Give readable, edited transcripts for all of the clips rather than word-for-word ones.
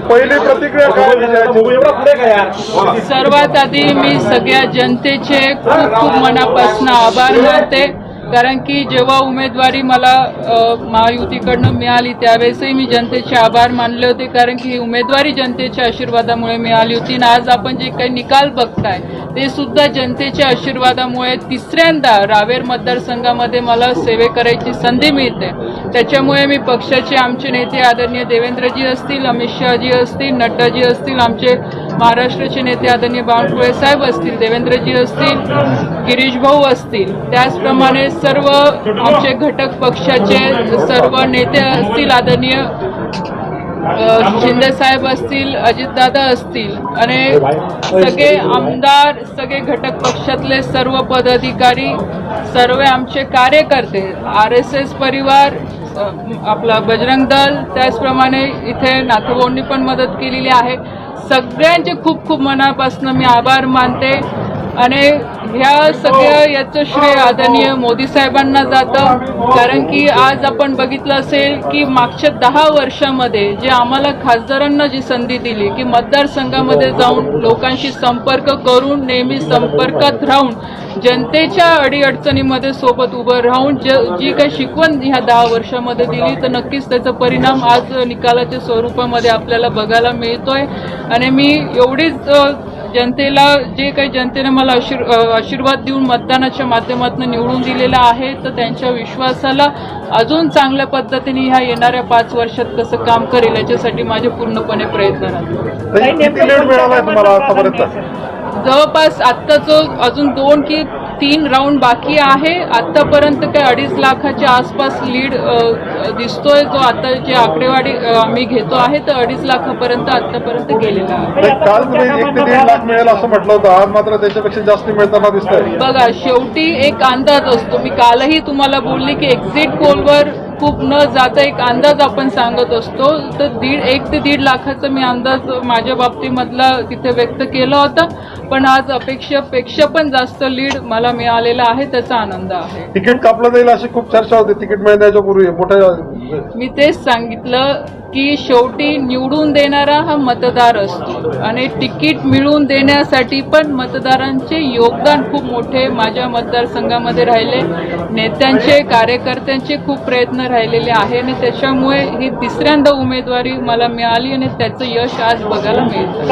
पहिली प्रतिक्रिया काय? सर्वात आधी मी सगळ्या जनतेचे खूप खूप मनापासून आभार मानते, कारण की जेव्हा उमेदवारी मला महायुतीकडनं मिळाली त्यावेळेसही मी जनतेचे आभार मानले होते, कारण की ही उमेदवारी जनतेच्या आशीर्वादामुळे मिळाली होती आणि आज आपण जे काही निकाल बघताय ते सुद्धा जनतेच्या आशीर्वादामुळे तिसऱ्यांदा रावेर मतदारसंघामध्ये मला सेवे करायची संधी मिळते। त्याच्यामुळे मी पक्षाचे आमचे नेते आदरणीय देवेंद्रजी असतील, अमित शहाजी असतील, नड्डाजी असतील, आमचे महाराष्ट्राचे नेते आदरणीय बावनकुळे साहेब असतील, देवेंद्रजी असतील, गिरीश भाऊ असतील, त्याचप्रमाणे सर्व आमचे घटक पक्षाचे सर्व नेते असतील, आदरणीय शिंदे साहेब असतील, अजितदादा असतील आणि सगळे आमदार, सगळे घटक पक्षातले सर्व पदाधिकारी, सर्व आमचे कार्यकर्ते, RSS परिवार, आपला बजरंग दल, त्याचप्रमाणे इथे नाथभाऊंनी पण मदत केलेली आहे। सगळ्यांचे खूप खूप मनापासून मी आभार मानते आणि ह्या सगळ्या याचं श्रेय आदरणीय मोदी साहेबांना जातं, कारण की आज आपण बघितलं असेल की मागच्या 10 वर्षामध्ये जे आम्हाला खासदारांना जी संधी दिली की मतदारसंघामध्ये जाऊन लोकांशी संपर्क करून, नेहमी संपर्कात राहून, जनतेच्या अडीअडचणीमध्ये सोबत उभं राहून जी काही शिकवण ह्या 10 वर्षामध्ये दिली, तर नक्कीच त्याचा परिणाम आज निकालाच्या स्वरूपामध्ये आपल्याला बघायला मिळतोय। आणि मी एवढीच जनतेला, जे काही जनतेने मला आशीर्वाद देऊन मतदानाच्या माध्यमातून निवडून दिलेला आहे, तर त्यांच्या विश्वासाला अजून चांगल्या पद्धतीने ह्या येणाऱ्या 5 वर्षात कसं काम करेल याच्यासाठी माझे पूर्णपणे प्रयत्न राहतील। जवळपास आत्ताचं अजून 2 की 3 राऊंड बाकी आहे। आतापर्यंत काही 2.5 लाखाच्या आसपास लीड दिसतोय, जो आता जे आकडेवारी आम्ही घेतो आहे, तर 2.5 लाखापर्यंत आतापर्यंत गेलेला आहे। काल 1 ते 1.5 लाख मिळेल असं म्हटलं होतं, आज मात्र त्याच्यापेक्षा जास्त मिळताना दिसतंय। बघा, शेवटी एक अंदाज असतो। मी कालही तुम्हाला बोलली की एक्झिट पोलवर खूप न जाता एक अंदाज आपण सांगत असतो, तर 1 ते 1.5 लाखाचा मी अंदाज माझ्या बाबतीमधला तिथे व्यक्त केला होता, पण आज अपेक्षेपेक्षा पण जास्त लीड मला मिळालेला आहे, त्याचा आनंद आहे। तिकीट कापलं जाईल अशी खूप चर्चा होती तिकीट मिळण्याच्या पूर्वी मोठ्या। मी तेच सांगितलं की शेवटी निवडून देणारा हा मतदार असतो आणि तिकीट मिळवून देण्यासाठी पण मतदारांचे योगदान खूप मोठे माझ्या मतदारसंघामध्ये राहिले, नेत्यांचे, कार्यकर्त्यांचे खूप प्रयत्न राहिलेले आहे आणि त्याच्यामुळे ही तिसऱ्यांदा उमेदवारी मला मिळाली आणि त्याचं यश आज बघायला मिळतं।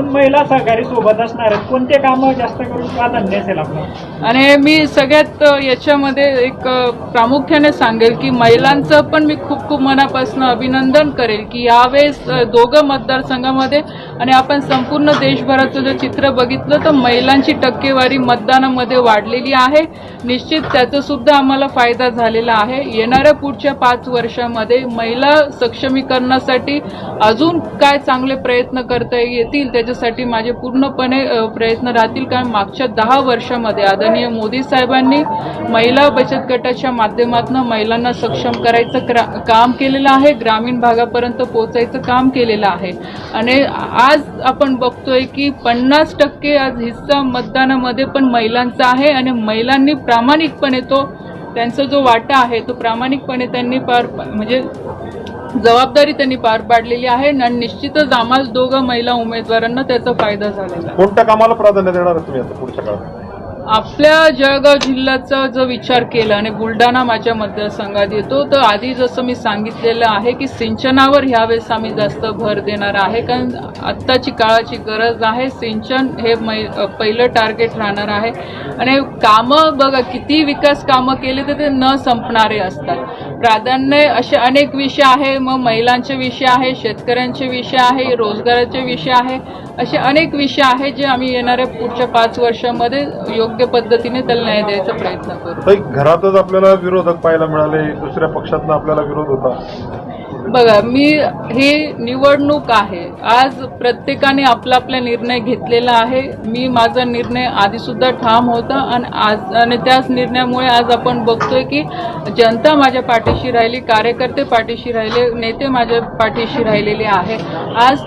महिला सहकारी सोबत असणार कोणते कामं जास्त करून प्राधान्य असेल आपलं? आणि मी सगळ्यात याच्यामध्ये एक प्रामुख्याने सांगेल की महिलांचं पण मी खूप खूप मनापासून अभिनंदन करेल की यावेळेस दोघं मतदारसंघामध्ये आणि आपण संपूर्ण देशभराचं जर चित्र बघितलं तर महिलांची टक्केवारी मतदानामध्ये वाढलेली आहे। निश्चित त्याचा सुद्धा आम्हाला फायदा झालेला आहे। येणाऱ्या पुढच्या 5 वर्षामध्ये महिला सक्षमीकरणासाठी अजून काय चांगले प्रयत्न करता येतील त्याच्यासाठी माझे पूर्णपणे प्रयत्न राहतील, कारण मागच्या 10 वर्षामध्ये आदरणीय मोदी साहेबांनी महिला बचत गटाच्या माध्यमातून महिलांना सक्षम करायचं काम केलेलं आहे, ग्रामीण भागापर्यंत पोहोचायचं काम केलेलं आहे आणि आज आपण बघतोय की 50% आज हिस्सा मतदानामध्ये पण महिलांचा आहे आणि महिलांनी प्रामाणिकपणे त्यांचा जो वाटा आहे तो प्रामाणिकपणे त्यांनी म्हणजे जबाबदारी त्यांनी पार पाडलेली आहे आणि निश्चितच आम्हाला दोघं महिला उमेदवारांना त्याचा फायदा झालेला आहे। कोणत्या कामाला प्राधान्य देणार तुम्ही आता पुढच्या काळात? आपल्या जळगाव जिल्ह्याचा जर विचार केला आणि बुलढाणा माझ्या मतदारसंघात येतो, तर आधी जसं मी सांगितलेलं आहे की सिंचनावर ह्यावेळेस आम्ही जास्त भर देणार आहे, कारण आत्ताची काळाची गरज आहे। सिंचन हे पहिलं टार्गेट राहणार आहे आणि कामं बघा, किती विकास कामं केले तर ते न संपणारे असतात। प्राधान्य असे अनेक विषय आहे, मग महिलांचे विषय आहे, शेतकऱ्यांचे विषय आहे, रोजगाराचे विषय आहे, असे अनेक विषय आहेत जे आम्ही येणाऱ्या पुढच्या 5 वर्षामध्ये योग्य पद्धतीने त्याला न्याय द्यायचा प्रयत्न करू। घरातच आपल्याला विरोधक पाहायला मिळाले, दुसऱ्या पक्षातनं आपल्याला विरोध होता। बघा, ही निवडणूक आहे, आज प्रत्येकाने आपला आपला निर्णय घेतलेला आहे। मी माझा निर्णय आधी सुद्धा ठाम होता आणि त्याच निर्णयामुळे आज आपण बघतोय की जनता माझ्या पाठीशी राहिली, कार्यकर्ते पाठीशी राहिले, नेते माझ्या पाठीशी राहिलेले आहे। आज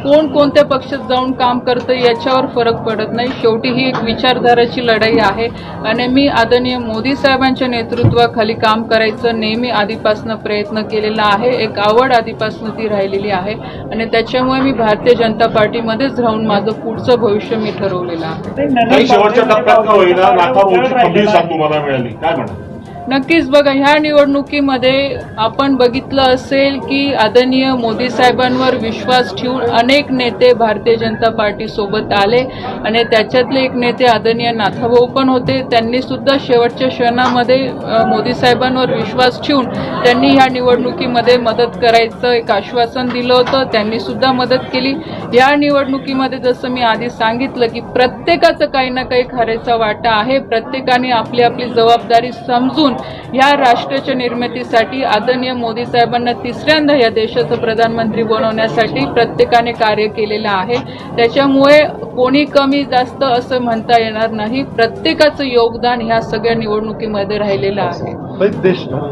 कोण कोणत्या पक्षात जाऊन काम करतं याच्यावर फरक पडत नाही. शेवटी ही एक विचारधाराची लढाई आहे आणि मी आदरणीय मोदी साहेबांच्या नेतृत्वाखाली काम करायचं नेहमी आधीपासून प्रयत्न केलेला आहे. एक आवड आधीपासून ती राहिलेली आहे आणि त्याच्यामुळे मी भारतीय जनता पार्टीमध्येच राहून माझं पुढचं भविष्य मी ठरवलेलं आहे. काही शेवटच्या टप्प्यात का होईना नाथाभाऊची खंबीर साथ तुम्हाला मिळाली, काय म्हणा? नक्कीच बघा, ह्या निवडणुकीमध्ये आपण बघितलं असेल की आदरणीय मोदी साहेबांवर विश्वास ठेवून अनेक नेते भारतीय जनता पार्टी सोबत आले आणि त्याच्यातले एक नेते आदरणीय नाथाभाऊ पण होते. त्यांनी सुद्धा शेवटच्या क्षणामध्ये मोदी साहेबांवर विश्वास ठेवून त्यांनी ह्या निवडणुकीमध्ये मदत करायचं एक आश्वासन दिलं होतं. त्यांनी सुद्धा मदत केली. या निवडणुकीमध्ये जसं मी आधी सांगितलं की प्रत्येकाचं काही ना काही खऱ्याचा वाटा आहे. प्रत्येकाने आपली आपली जबाबदारी समजून या राष्ट्राच्या निर्मितीसाठी आदरणीय मोदी साहेबांना तिसऱ्यांदा या देशाचं प्रधानमंत्री बनवण्यासाठी प्रत्येकाने कार्य केलेलं आहे. त्याच्यामुळे कोणी कमी जास्त असं म्हणता येणार नाही. प्रत्येकाचं योगदान ह्या सगळ्या निवडणुकीमध्ये राहिलेलं आहे.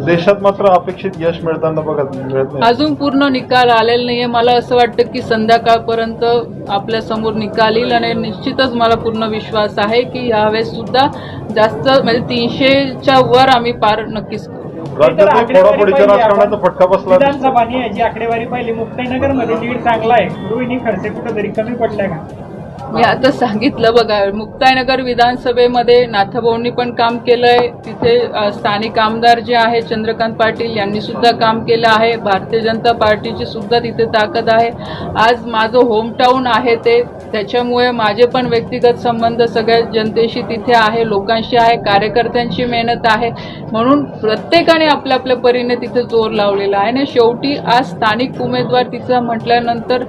देशात मात्र अपेक्षित यश मिळताना बघत मिळत नाही. अजून पूर्ण निकाल आलेला नाहीये. मला असं वाटतं की संध्याकाळपर्यंत आपल्या समोर निकाल येईल आणि निश्चितच मला पूर्ण विश्वास आहे की यावेळेस सुद्धा जास्त म्हणजे 300च्या वर आम्ही पार नक्कीच करू. राज्यात फोडाफोडीच्या राजकारणाचा फटका बसला. विधानसभानी जी आकडेवारी पाहिली, मुक्ताईनगरमध्ये लीड चांगला आहे, रोहिणी खडसे कुठेतरी कमी पडल्या का? मी आता सांगितलं बघा, मुक्ताईनगर विधानसभेमध्ये नाथाभाऊंनी पण काम केलंय. तिथे स्थानिक आमदार जे आहे चंद्रकांत पाटील यांनी सुद्धा काम केलं आहे. भारतीय जनता पार्टीची सुद्धा तिथे ताकद आहे. आज माझं होमटाऊन आहे ते, त्याच्यामुळे माझे पण व्यक्तिगत संबंध सगळ्या जनतेशी तिथे आहे, लोकांशी आहे, कार्यकर्त्यांची मेहनत आहे. म्हणून प्रत्येकाने आपल्या आपल्या परीने तिथे जोर लावलेला आहे आणि शेवटी आज स्थानिक उमेदवार तिचा म्हटल्यानंतर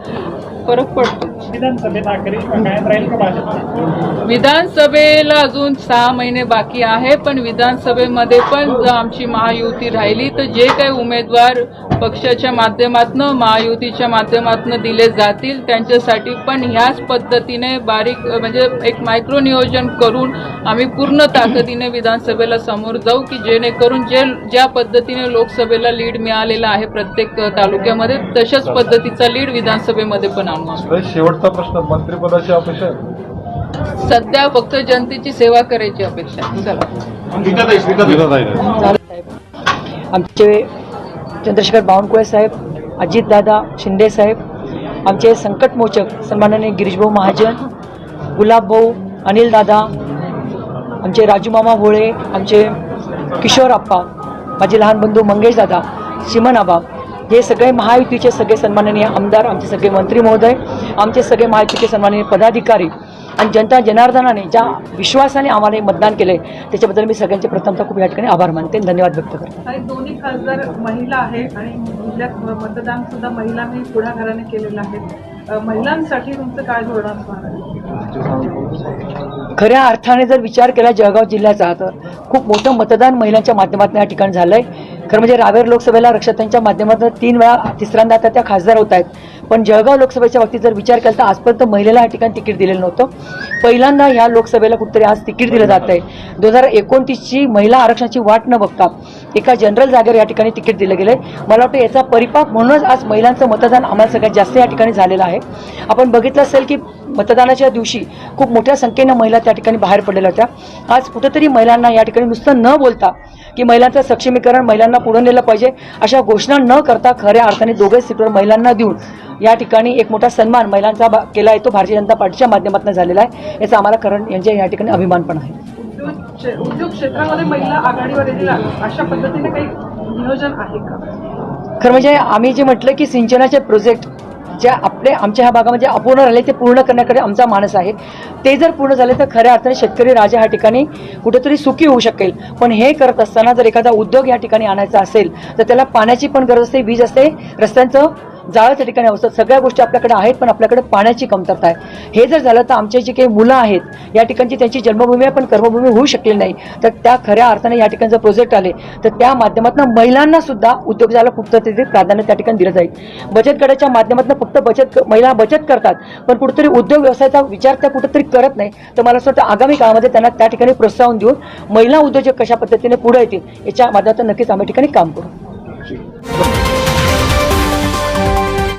फरक पडतो. विधानसभेत आखरी कायम राहील का भाजप? विधानसभेला अजून 6 महिने बाकी आहे, पण विधानसभेमध्ये पण जर आमची महायुती राहिली तर जे काही उमेदवार पक्षाच्या माध्यमातून महायुतीच्या माध्यमातून दिले जातील त्यांच्यासाठी पण ह्याच पद्धतीने बारीक म्हणजे एक मायक्रो नियोजन करून आम्ही पूर्ण ताकदीने विधानसभेला समोर जाऊ की जेणेकरून ज्या पद्धतीने लोकसभेला लीड मिळालेला आहे प्रत्येक तालुक्यामध्ये तशाच पद्धतीचा लीड विधानसभेमध्ये पण आणू. शेवटचा प्रश्न, मंत्रिपदाची अपेक्षा आहे? सध्या फक्त जनतेची सेवा करायची अपेक्षा आहे. आमचे चंद्रशेखर बावनकुळे साहेब, अजितदादा शिंदे साहेब, आमचे संकटमोचक सन्माननीय गिरीशभाऊ महाजन, गुलाबभाऊ, अनिलदादा, आमचे राजूमामा भोळे, आमचे किशोरप्पा, माझे लहान बंधू मंगेशदादा, चिमनआबा, हे सगळे महायुतीचे सगळे सन्माननीय आमदार, आमचे सगळे मंत्री महोदय, आमचे सगळे महायुतीचे सन्माननीय पदाधिकारी आणि जनता जनार्दनाने ज्या विश्वासाने आम्हाला मतदान केले त्याच्याबद्दल मी सगळ्यांचे प्रथमतः खूप या ठिकाणी आभार मानते, धन्यवाद व्यक्त करते. आणि दोन्ही खासदार महिला आहेत आणि जिल्ह्यात मतदान सुद्धा महिलांनी पुढाकाराने केलेलं आहे. महिलांसाठी तुमचं काय धोरण असणार आहे? खऱ्या अर्थाने जर विचार केला जळगाव जिल्ह्याचा तर खूप मोठं मतदान महिलांच्या माध्यमातून या ठिकाणी झालंय. खरं म्हणजे रावेर लोकसभेला रक्षाताईंच्या माध्यमातून 3 वेळा तिसऱ्यांदा आता त्या खासदार होत आहेत. पण जळगाव लोकसभेच्या बाबतीत जर विचार केला तर आजपर्यंत महिलेला या ठिकाणी तिकीट दिलेलं नव्हतं. पहिल्यांदा या लोकसभेला कुठेतरी आज तिकीट दिलं जात आहे. 2029ची महिला आरक्षणाची वाट न बघता एका जनरल जागेवर या ठिकाणी तिकीट दिलं गेलंय. मला वाटतं याचा परिपाक म्हणूनच आज महिलांचं मतदान आम्हाला सगळ्यात जास्त या ठिकाणी झालेलं आहे. आपण बघितलं असेल की मतदानाच्या दिवशी खूप मोठ्या संख्येनं महिला त्या ठिकाणी बाहेर पडलेल्या होत्या. आज कुठेतरी महिलांना या ठिकाणी नुसतं न बोलता की महिलांचं सक्षमीकरण, महिलांना पुढे नेलं पाहिजे अशा घोषणा न करता खऱ्या अर्थाने दोघे सीटवर महिलांना देऊन या ठिकाणी एक मोठा सन्मान महिलांचा केला आहे. तो भारतीय जनता पार्टीच्या माध्यमातून झालेला आहे. याचा आम्हाला कारण यांच्या या ठिकाणी अभिमान पण आहे. उद्योग क्षेत्रामध्ये महिला आघाडीवर येतील अशा पद्धतीने काही नियोजन आहे का? खरं म्हणजे आम्ही जे म्हटलं की सिंचनाचे प्रोजेक्ट जे आमच्या ह्या भागामध्ये अपूर्ण राहिले ते पूर्ण करण्याकडे आमचा मानस आहे. ते जर पूर्ण झाले तर खऱ्या अर्थाने शेतकरी राजा ह्या ठिकाणी कुठेतरी सुखी होऊ शकेल. पण हे करत असताना जर एखादा उद्योग या ठिकाणी आणायचा असेल तर त्याला पाण्याची पण गरज असते, वीज असते, रस्त्यांचं जाळं त्या ठिकाणी असतात. सगळ्या गोष्टी आपल्याकडे आहेत पण आपल्याकडे पाण्याची कमतरता आहे. हे जर झालं तर आमचे जे काही मुलं आहेत या ठिकाणची त्यांची जन्मभूमी आहे पण कर्मभूमी होऊ शकली नाही. तर त्या खऱ्या अर्थाने या ठिकाणी जर प्रोजेक्ट आले तर त्या माध्यमातून महिलांना सुद्धा उद्योगाला खूप तिथे प्राधान्य त्या ठिकाणी दिलं जाईल. बचत गटाच्या माध्यमातून फक्त महिला बचत करतात पण कुठेतरी उद्योग व्यवसायाचा विचार त्या कुठेतरी करत नाही. तर मला असं वाटतं आगामी काळामध्ये त्यांना त्या ठिकाणी प्रोत्साहन देऊन महिला उद्योजक कशा पद्धतीने पुढे येतील याच्या माध्यमातून नक्कीच आम्ही ठिकाणी काम करू.